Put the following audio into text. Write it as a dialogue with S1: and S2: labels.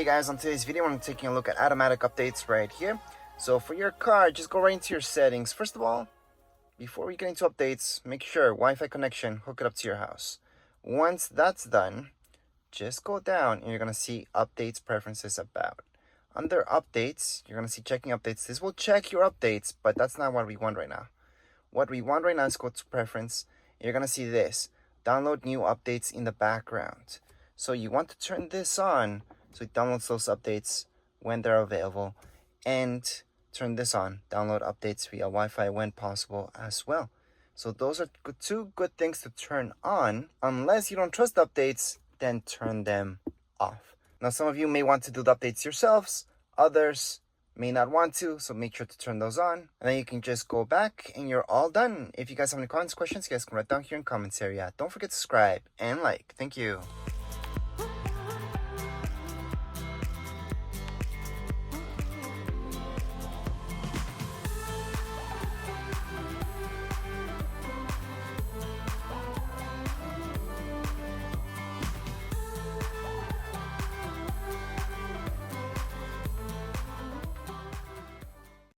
S1: Hey guys, on today's video I'm taking a look at automatic updates right here. So for your car, just go right into your settings. First of all, before we get into updates, make sure Wi-Fi connection, hook it up to your house. Once that's done, just go down and you're going to see updates preferences about. Under updates, you're going to see checking updates. This will check your updates, but that's not what we want right now. What we want right now is go to preference. You're going to see this, download new updates in the background. So you want to turn this on so it downloads those updates when they're available, and turn this on, download updates via Wi-Fi when possible as well. So those are two good things to turn on. Unless you don't trust updates, then turn them off. Now some of you may want to do the updates yourselves, others may not want to, so make sure to turn those on, and then you can just go back and you're all done. If you guys have any comments, questions, you guys can write down here in the comments area. Don't forget to subscribe and like. Thank you.